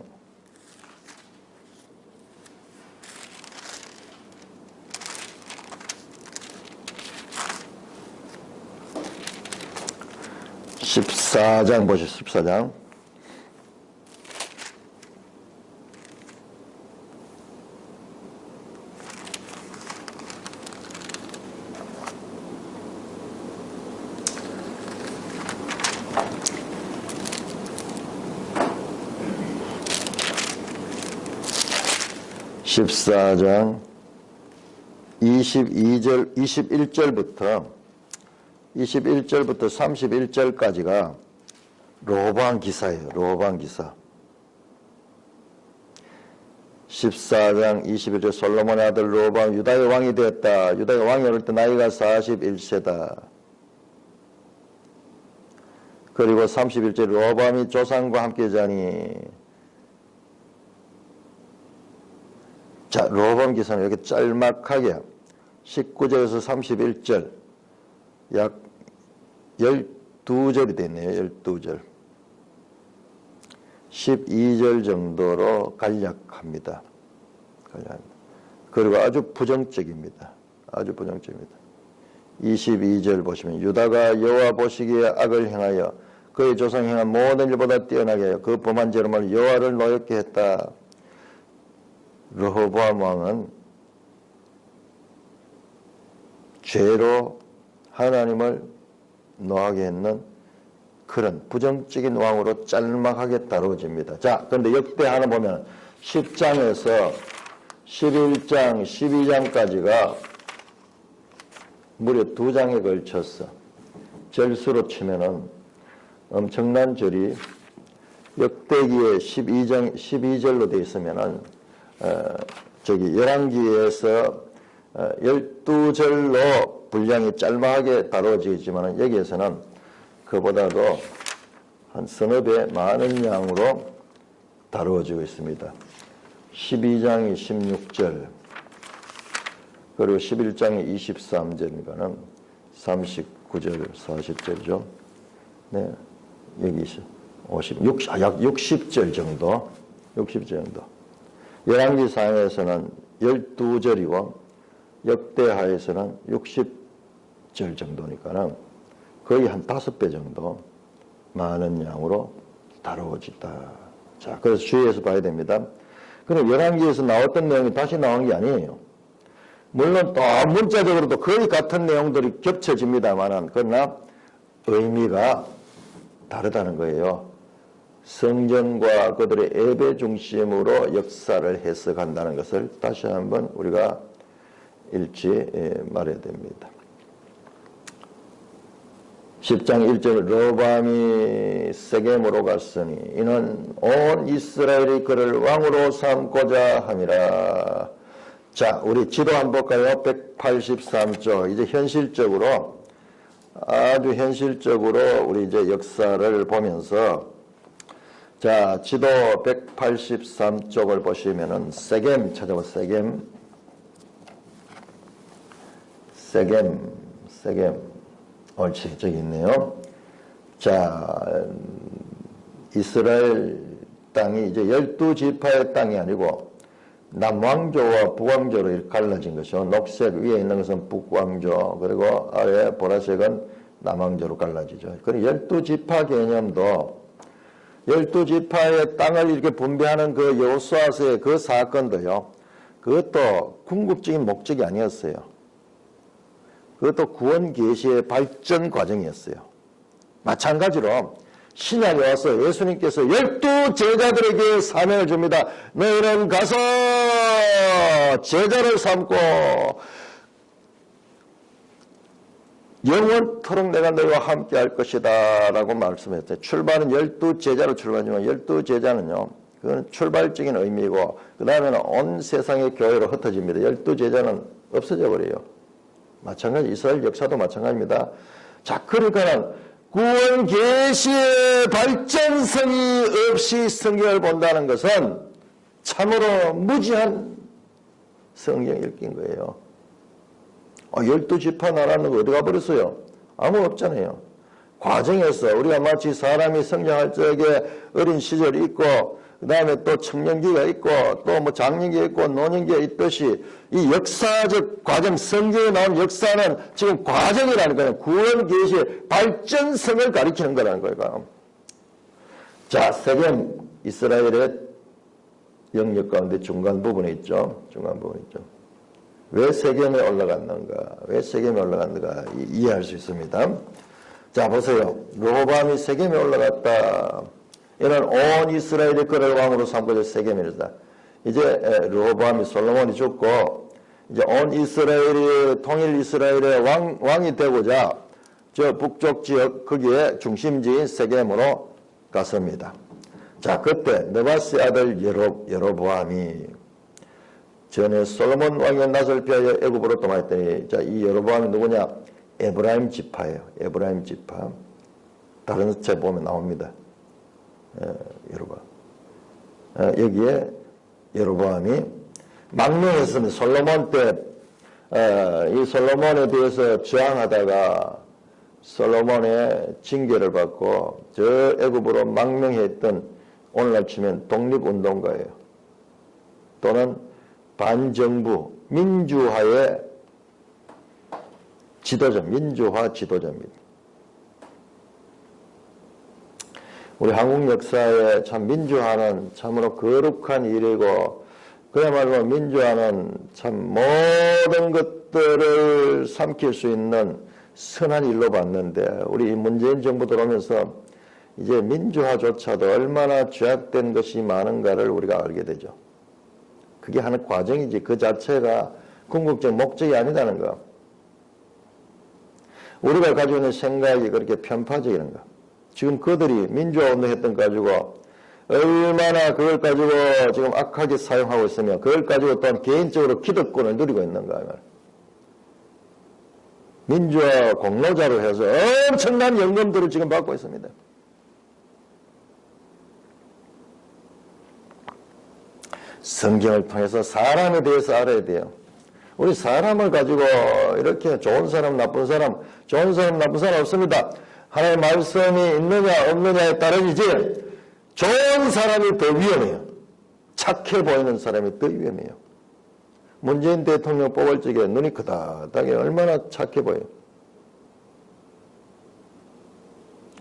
14장 보시죠. 14장. (14장) 21절부터 31절까지가 로보암 기사예요. 로보암 기사. 14장 21절 솔로몬의 아들 로보암 유다의 왕이 되었다. 유다의 왕이 어릴 때 나이가 41세다. 그리고 31절 로보암이 조상과 함께 자니. 자, 로보암 기사는 이렇게 짤막하게 19절에서 31절 약 12절이 됐네요. 12절. 12절 정도로 간략합니다. 그리고 아주 부정적입니다. 아주 부정적입니다. 22절 보시면 유다가 여호와 보시기에 악을 행하여 그의 조상 행한 모든 일보다 뛰어나게 하여 그 범한 죄로 말로 여호와를 노엽게 했다. 르호보암 왕은 죄로 하나님을 노하게 했는 그런 부정적인 왕으로 짤막하게 다루어집니다. 자, 그런데 역대하나 보면 10장에서 11장, 12장까지가 무려 2장에 걸쳐서 절수로 치면은 엄청난 절이 역대기에 12절로 되어 있으면은 열왕기에서 12절로 분량이 짤막하게 다루어지지만 여기에서는 그보다도 한 서너 배 많은 양으로 다루어지고 있습니다. 12장이 16절 그리고 11장이 23절이니까는 39절, 40절이죠. 네, 여기 있어. 약 60절 정도. 60절 정도. 열왕기상에서는 12절이고 역대하에서는 60절 정도니까는 거의 한 5배 정도 많은 양으로 다루어진다. 자, 그래서 주의해서 봐야 됩니다. 그럼 열왕기에서 나왔던 내용이 다시 나온 게 아니에요. 물론 또 문자적으로도 거의 같은 내용들이 겹쳐집니다만은 그러나 의미가 다르다는 거예요. 성전과 그들의 예배 중심으로 역사를 해석한다는 것을 다시 한번 우리가 읽지 말아야 됩니다. 10장 1절 르호보암이 세겜으로 갔으니 이는 온 이스라엘이 그를 왕으로 삼고자 함이라. 자, 우리 지도 한번 볼까요? 183조. 이제 현실적으로 아주 현실적으로 우리 이제 역사를 보면서 자, 지도 183쪽을 보시면은 세겜 찾아보세요. 세겜. 옳지, 저기 있네요. 자, 이스라엘 땅이 이제 12지파의 땅이 아니고 남왕조와 북왕조로 이렇게 갈라진 것이요. 녹색 위에 있는 것은 북왕조, 그리고 아래 보라색은 남왕조로 갈라지죠. 그리고 12지파 개념도 12지파의 땅을 이렇게 분배하는 그 여호수아서의 그 사건도요. 그것도 궁극적인 목적이 아니었어요. 그것도 구원 계시의 발전 과정이었어요. 마찬가지로 신약에 와서 예수님께서 12제자들에게 사명을 줍니다. 너희는 가서 제자를 삼고 영원토록 내가 너희와 함께 할 것이다 라고 말씀했어요. 출발은 12제자로 출발하지만 12제자는요. 그건 출발적인 의미고 그 다음에는 온 세상의 교회로 흩어집니다. 12제자는 없어져 버려요. 마찬가지 이스라엘 역사도 마찬가지입니다. 자, 그러니까는 구원 계시의 발전성이 없이 성경을 본다는 것은 참으로 무지한 성경 읽기인 거예요. 12지파 나라는 거 어디 가버렸어요? 아무 없잖아요. 과정에서 우리가 마치 사람이 성장할 적에 어린 시절이 있고 그 다음에 또 청년기가 있고 또 뭐 장년기가 있고 노년기가 있듯이 이 역사적 과정, 성경에 나온 역사는 지금 과정이라는 거예요. 구원 계시의 발전성을 가리키는 거라는 거예요. 자, 세겜 이스라엘의 영역 가운데 중간 부분에 있죠. 중간 부분에 있죠. 왜 세겜에 올라갔는가? 왜 세겜에 올라갔는가? 이해할 수 있습니다. 자, 보세요. 르호보암이 세겜에 올라갔다. 이는 온 이스라엘의 그를 왕으로 삼고자 세겜이다. 이제 르호보암이 솔로몬이 죽고 이제 온 이스라엘이 통일 이스라엘의 왕이 되고자 저 북쪽 지역 거기에 중심지인 세겜으로 갔습니다. 자, 그때 느바스의 아들 여로보암이 전에 솔로몬 왕의 낯을 피하여 애굽으로 도망했더니 자, 이 여로보암이 누구냐? 에브라임 지파예요. 에브라임 지파. 다른 책 보면 나옵니다. 여로보암. 여기에 여로보암이 망명했으면 솔로몬 때 이 솔로몬에 대해서 저항하다가 솔로몬의 징계를 받고 저 애굽으로 망명했던 오늘날 치면 독립운동가예요. 또는 반정부 민주화의 지도자, 민주화 지도자입니다. 우리 한국 역사에 참 민주화는 참으로 거룩한 일이고 그야말로 민주화는 참 모든 것들을 삼킬 수 있는 선한 일로 봤는데 우리 문재인 정부 들어오면서 이제 민주화조차도 얼마나 죄악된 것이 많은가를 우리가 알게 되죠. 그게 하는 과정이지 그 자체가 궁극적 목적이 아니다는 거. 우리가 가지고 있는 생각이 그렇게 편파적이는 거. 지금 그들이 민주화 운동했던 거 가지고 얼마나 그걸 가지고 지금 악하게 사용하고 있으며 그걸 가지고 또한 개인적으로 기득권을 누리고 있는가. 민주화 공로자로 해서 엄청난 연금들을 지금 받고 있습니다. 성경을 통해서 사람에 대해서 알아야 돼요. 우리 사람을 가지고 이렇게 좋은 사람, 나쁜 사람 없습니다. 하나님의 말씀이 있느냐 없느냐에 따르지 좋은 사람이 더 위험해요. 착해 보이는 사람이 더 위험해요. 문재인 대통령 뽑을 적에 눈이 크다하게 얼마나 착해 보여요.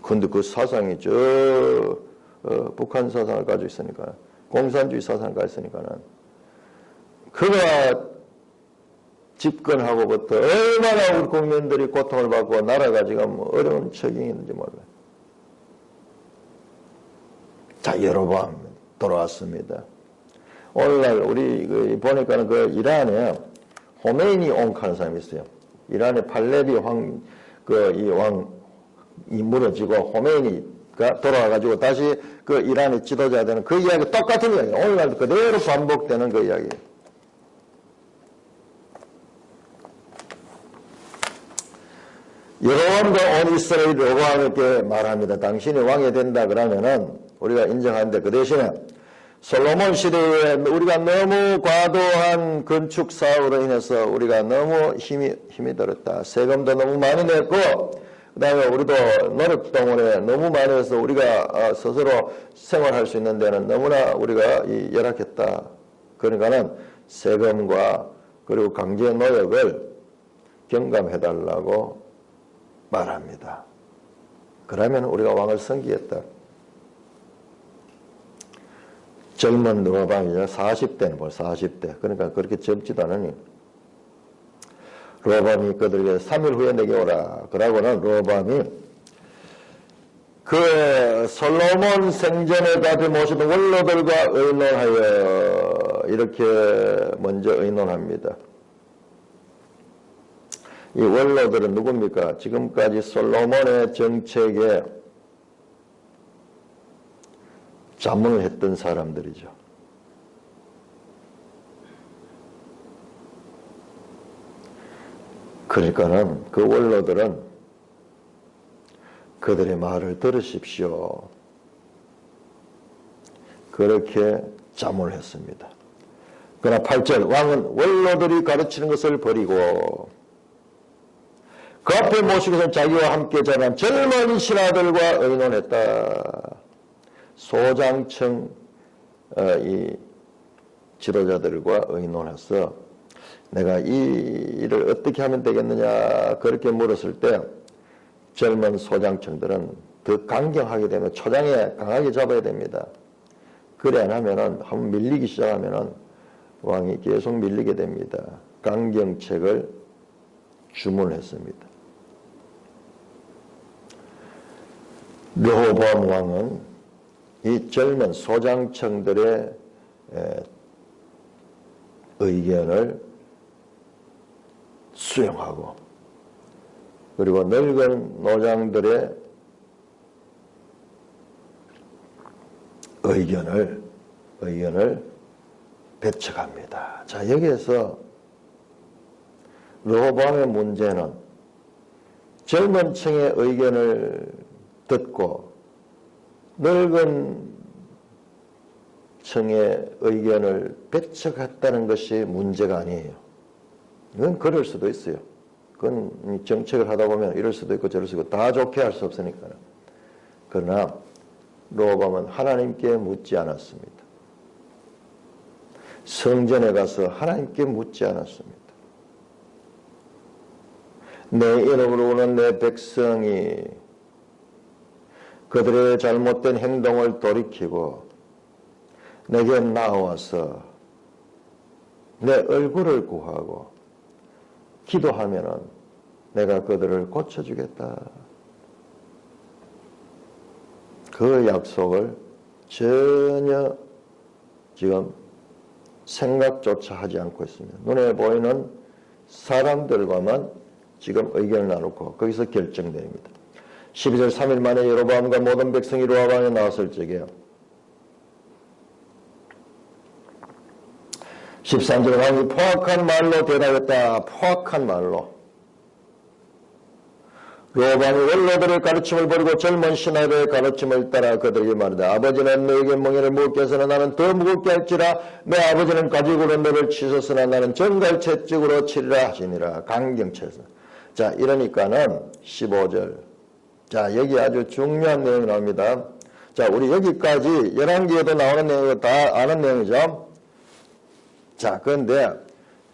근데 그 사상이 북한 사상을 가지고 있으니까 공산주의 사상을 가지고 있으니까는 그가 집권하고부터 얼마나 우리 국민들이 고통을 받고 나라가 지금 어려운 처경이 있는지 몰라요. 자, 여러분 돌아왔습니다. 오늘날 우리 보니까는 그 이란에 호메이니 옹카는 사람이 있어요. 이란의 팔레비 왕이 무너지고 호메이니가 돌아와가지고 다시 그 이란의 지도자가 되는 그 이야기 똑같은 이야기예요. 오늘날도 그대로 반복되는 그 이야기예요. 여로보암과 온 이스라엘 로보암에게 말합니다. 당신이 왕이 된다 그러면은 우리가 인정하는데 그 대신에 솔로몬 시대에 우리가 너무 과도한 건축 사업으로 인해서 우리가 너무 힘이 들었다. 세금도 너무 많이 냈고 그 다음에 우리도 노력 동원에 너무 많이 해서 우리가 스스로 생활할 수 있는 데는 너무나 우리가 열악했다. 그러니까는 세금과 그리고 강제 노역을 경감해달라고 말합니다. 그러면 우리가 왕을 섬기겠다. 젊은 로보암이죠. 40대는 뭘 40대. 그러니까 그렇게 젊지도 않으니 로보암이 그들에게 3일 후에 내게 오라. 그러고는 로보암이 그 솔로몬 생전에 앞에 모시던 원로들과 의논하여 이렇게 먼저 의논합니다. 이 원로들은 누굽니까? 지금까지 솔로몬의 정책에 자문을 했던 사람들이죠. 그러니까는 그 원로들은 그들의 말을 들으십시오. 그렇게 자문을 했습니다. 그러나 8절 왕은 원로들이 가르치는 것을 버리고 그 앞에 모시고서 자기와 함께 자란 젊은 신하들과 의논했다. 소장청 이 지도자들과 의논해서 내가 이 일을 어떻게 하면 되겠느냐 그렇게 물었을 때 젊은 소장청들은 더 강경하게 되면 초장에 강하게 잡아야 됩니다. 그래 안 하면은 한번 밀리기 시작하면은 왕이 계속 밀리게 됩니다. 강경책을 주문했습니다. 르호보암 왕은 이 젊은 소장청들의 의견을 수용하고 그리고 늙은 노장들의 의견을 배척합니다. 자, 여기에서 르호보암의 문제는 젊은 층의 의견을 듣고 늙은 층의 의견을 배척했다는 것이 문제가 아니에요. 이건 그럴 수도 있어요. 그건 정책을 하다 보면 이럴 수도 있고 저럴 수도 있고 다 좋게 할 수 없으니까. 그러나 르호보암은 하나님께 묻지 않았습니다. 성전에 가서 하나님께 묻지 않았습니다. 내 이름으로 오는 내 백성이 그들의 잘못된 행동을 돌이키고 내게 나와서 내 얼굴을 구하고 기도하면은 내가 그들을 고쳐주겠다. 그 약속을 전혀 지금 생각조차 하지 않고 있습니다. 눈에 보이는 사람들과만 지금 의견을 나누고 거기서 결정됩니다. 12절 3일 만에 여로보암과 모든 백성이 로아방에 나왔을 적에 13절 왕이 포악한 말로 대답했다. 포악한 말로. 로밤이 원로들의 가르침을 버리고 젊은 신하들의 가르침을 따라 그들에게 말하다. 아버지는 너에게 멍에를 무겁게 해서는 나는 더 무겁게 할지라. 내 아버지는 가죽으로 너를 치셨으나 나는 정갈채찍으로 치리라 하시니라. 강경채에서. 자, 이러니까는 15절. 자, 여기 아주 중요한 내용이 나옵니다. 자, 우리 여기까지 11개에도 나오는 내용을 다 아는 내용이죠. 자, 그런데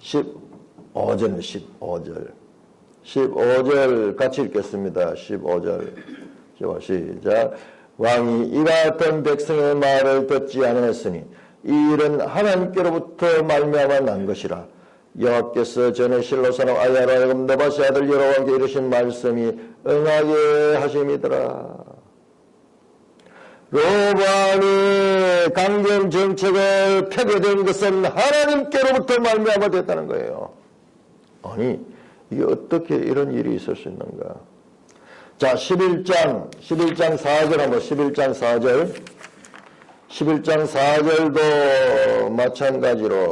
15절, 15절. 15절 같이 읽겠습니다. 15절. 시작. 왕이 이 같은 백성의 말을 듣지 않았으니 이 일은 하나님께로부터 말미암아 난 것이라. 여호와께서 전에 실로 사람 아야로 하여금 느바시 아들 여로보암에게 이르신 말씀이 응하게 하심이더라. 로보암이 강경 정책을 펴게 된 것은 하나님께로부터 말미암아 됐다는 거예요. 아니, 이게 어떻게 이런 일이 있을 수 있는가? 자, 11장 4절 한번 11장 4절. 11장 4절도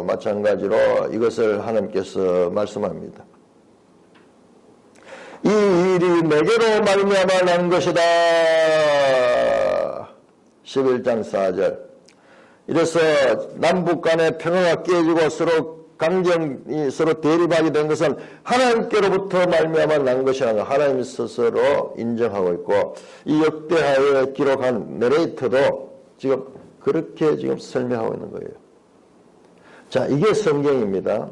마찬가지로 이것을 하나님께서 말씀합니다. 이 일이 내게로 말미암아 난 것이다. 11장 4절. 이래서 남북 간의 평화가 깨지고 서로 대립하게 된 것은 하나님께로부터 말미암아 난 것이라는 걸 하나님 스스로 인정하고 있고, 이 역대하에 기록한 내레이터도 지금 그렇게 지금 설명하고 있는 거예요. 자, 이게 성경입니다.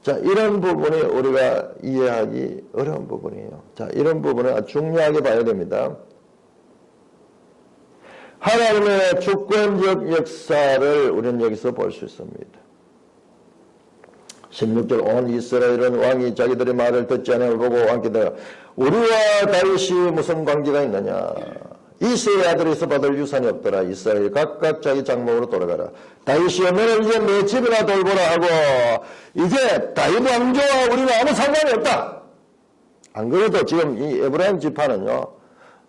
자, 이런 부분이 우리가 이해하기 어려운 부분이에요. 자, 이런 부분을 아주 중요하게 봐야 됩니다. 하나님의 주권적 역사를 우리는 여기서 볼 수 있습니다. 16절 온 이스라엘은 왕이 자기들의 말을 듣지 않음을 보고 왕께 대하여 우리와 다윗이 무슨 관계가 있느냐. 이새의 아들에서 받을 유산이 없더라. 이스라엘 각각 자기 장목으로 돌아가라. 다윗이여 너는 이제 내 집이나 돌보라 하고 이제 다윗 왕조와 우리는 아무 상관이 없다. 안 그래도 지금 이 에브라임 지파는요,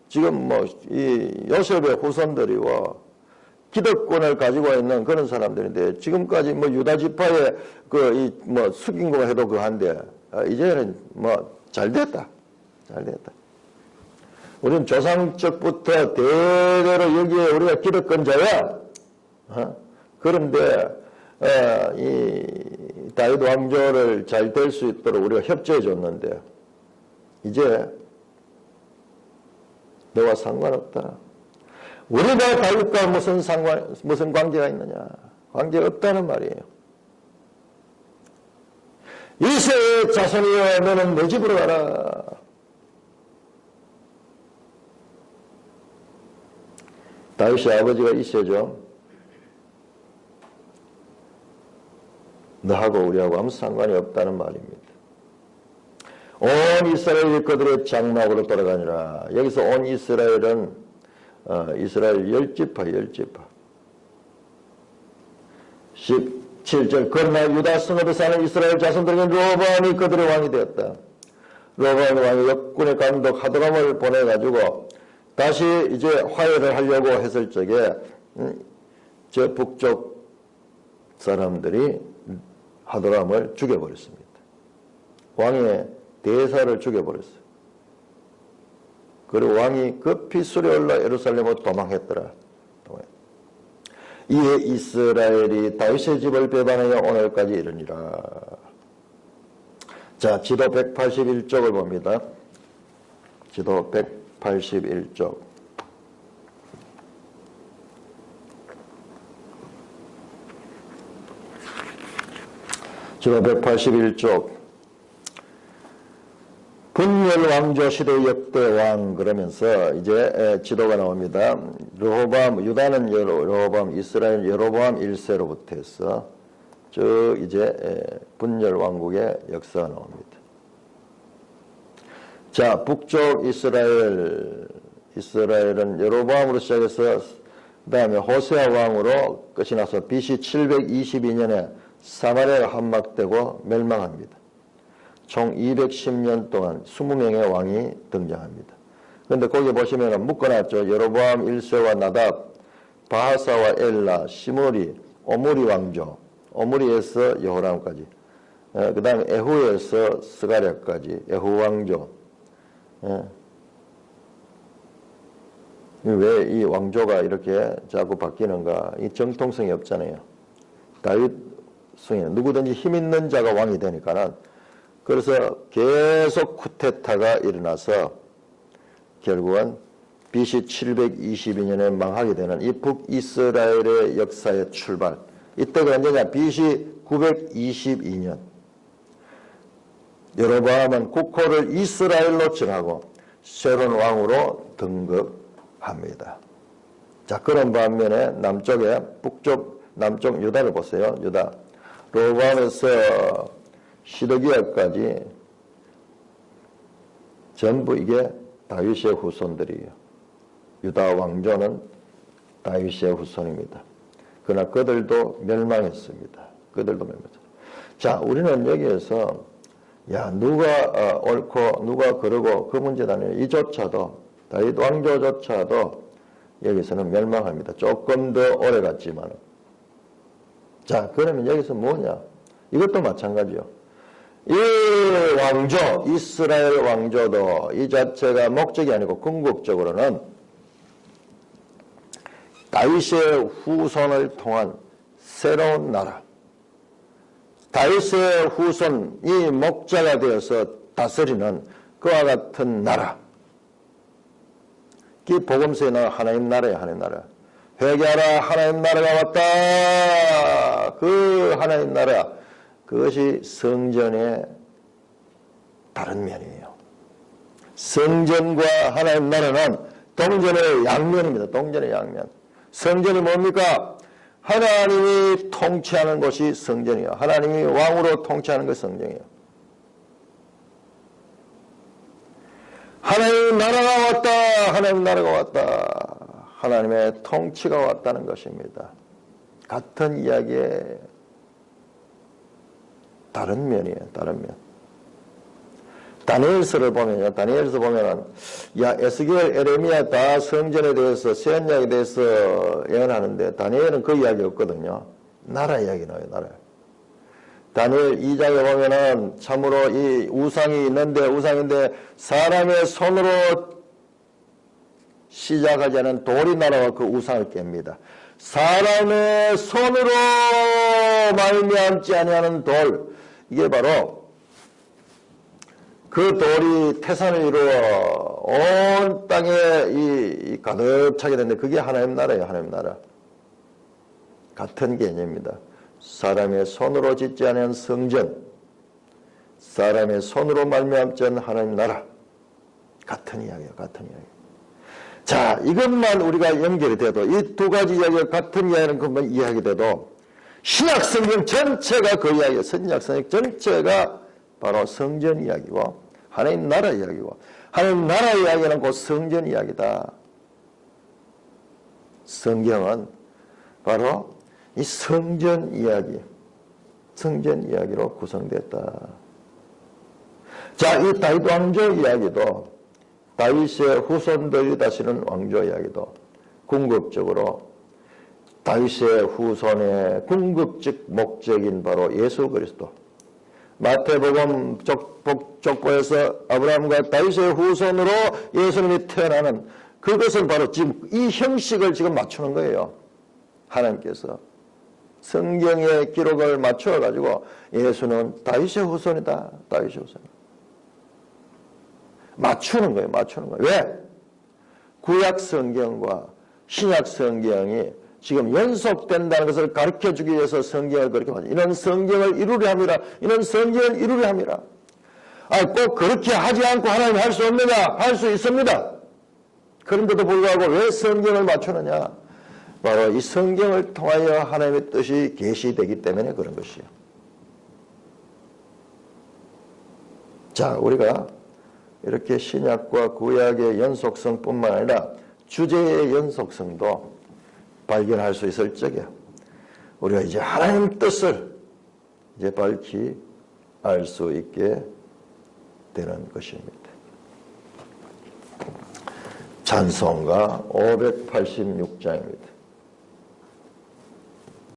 지금 이 요셉의 후손들이고 기득권을 가지고 있는 그런 사람들인데, 지금까지 유다 지파의 숙인 거 해도 그한데, 이제는 잘 됐다. 우리는 조상적부터 대대로 여기에 우리가 기득권자야. 그런데, 이 다윗 왕조를 잘 될 수 있도록 우리가 협조해 줬는데, 이제 너와 상관없다. 우리가 다윗과 무슨 관계가 있느냐? 관계가 없다는 말이에요. 이새의 자손이여 너는 내 집으로 가라. 다윗의 아버지가 이새죠. 너하고 우리하고 아무 상관이 없다는 말입니다. 온 이스라엘이 그들의 장막으로 돌아가니라. 여기서 온 이스라엘은 이스라엘 10지파. 17절 그러나 유다 성읍에 사는 이스라엘 자손들에게 로보암이 그들의 왕이 되었다. 로보암 왕이 역군의 감독 하도람을 보내가지고 다시 이제 화해를 하려고 했을 적에 저 북쪽 사람들이 하도람을 죽여버렸습니다. 왕의 대사를 죽여버렸어요. 그리고 왕이 급히 술에 올라 예루살렘으로 도망했더라. 이에 이스라엘이 다윗의 집을 배반하여 오늘까지 이르니라. 자, 지도 181쪽을 봅니다. 지도 181쪽. 지도 181쪽. 분명 분열 왕조 시대 역대 왕 그러면서 이제 지도가 나옵니다. 르호보암, 유다는 르호보암, 이스라엘 여로보암 1세로부터 해서 저 이제 분열 왕국의 역사가 나옵니다. 자, 북쪽 이스라엘은 여로보암으로 시작해서 그 다음에 호세아 왕으로 끝이 나서 BC 722년에 사마리아가 함락되고 멸망합니다. 총 210년 동안 20명의 왕이 등장합니다. 그런데 거기 보시면 묶어놨죠. 여로보암 1세와 나답, 바하사와 엘라, 시므리, 오므리 왕조, 오므리에서 여호람까지, 그 다음에 에후에서 스가랴까지 에후 왕조. 왜 이 왕조가 이렇게 자꾸 바뀌는가? 이 정통성이 없잖아요. 다윗 승인 누구든지 힘 있는 자가 왕이 되니까는, 그래서 계속 쿠데타가 일어나서 결국은 BC 722년에 망하게 되는 이 북이스라엘의 역사의 출발. 이때가 언제냐? BC 922년. 여로보암은 국호를 이스라엘로 정하고 새로운 왕으로 등극합니다. 자, 그런 반면에 남쪽에 남쪽 유다를 보세요. 유다. 르호보암에서 시드기야까지 전부 이게 다윗의 후손들이에요. 유다 왕조는 다윗의 후손입니다. 그러나 그들도 멸망했습니다. 자, 우리는 여기에서 누가 옳고 누가 그르고 그 문제도 아니에요. 이조차도 다윗 왕조조차도 여기서는 멸망합니다. 조금 더 오래 갔지만. 자, 그러면 여기서 뭐냐? 이것도 마찬가지요. 이 왕조, 이스라엘 왕조도 이 자체가 목적이 아니고 궁극적으로는 다윗의 후손을 통한 새로운 나라, 다윗의 후손이 목자가 되어서 다스리는 그와 같은 나라. 이 복음서에 나와 하나님 나라야, 하나님 나라. 회개하라, 하나님 나라가 왔다. 그 하나님 나라, 그것이 성전의 다른 면이에요. 성전과 하나님 나라는 동전의 양면입니다. 동전의 양면. 성전이 뭡니까? 하나님이 통치하는 곳이 성전이에요. 하나님이 왕으로 통치하는 것이 성전이에요. 하나님 나라가 왔다. 하나님 나라가 왔다. 하나님의 통치가 왔다는 것입니다. 같은 이야기의 다른 면이에요. 다른 면. 다니엘서를 보면요. 다니엘서 보면은 에스겔, 에레미야 다 성전에 대해서 새 언약에 대해서 예언하는데 다니엘은 그 이야기 없거든요. 나라 이야기 나와요. 나라. 다니엘 2장에 보면은 참으로 이 우상이 있는데 우상인데 사람의 손으로 시작하지 않은 돌이 날아와 그 우상을 깹니다. 사람의 손으로 말미암지 아니하는 돌, 이게 바로 그 돌이 태산을 이루어 온 땅에 이 가득 차게 되는데 그게 하나님 나라예요. 하나님 나라. 같은 개념입니다. 사람의 손으로 짓지 않은 성전, 사람의 손으로 말미암지 않은 하나님 나라. 같은 이야기예요. 같은 이야기. 자, 이것만 우리가 연결이 돼도 이 두 가지 이야기가 같은 이야기는 것만 이야기 돼도 신약 성경 전체가 그 이야기예요. 신약 성경 전체가 바로 성전 이야기고 하나님 나라 이야기고 하나님 나라 이야기는 곧 성전 이야기다. 성경은 바로 이 성전 이야기로 구성됐다. 자, 이 다윗 왕조 이야기도 다윗의 후손들이 다스리는 왕조 이야기도 궁극적으로 다윗의 후손의 궁극적 목적인 바로 예수 그리스도. 마태복음 족보에서 아브라함과 다윗의 후손으로 예수님이 태어나는 그것을 바로 지금 이 형식을 지금 맞추는 거예요. 하나님께서 성경의 기록을 맞추어 가지고 예수는 다윗의 후손이다. 다윗의 후손. 맞추는 거예요. 맞추는 거예요. 왜? 구약 성경과 신약 성경이 지금 연속된다는 것을 가르쳐주기 위해서 성경을 그렇게 말해요. 이는 성경을 이루려 함이라. 이는 성경을 이루려 함이라. 꼭 그렇게 하지 않고 하나님 할 수 없느냐? 할 수 있습니다. 그런데도 불구하고 왜 성경을 맞추느냐? 바로 이 성경을 통하여 하나님의 뜻이 계시되기 때문에 그런 것이요. 자, 우리가 이렇게 신약과 구약의 연속성뿐만 아니라 주제의 연속성도 발견할 수 있을 적에 우리가 이제 하나님 뜻을 이제 밝히 알 수 있게 되는 것입니다. 찬송가 586장입니다.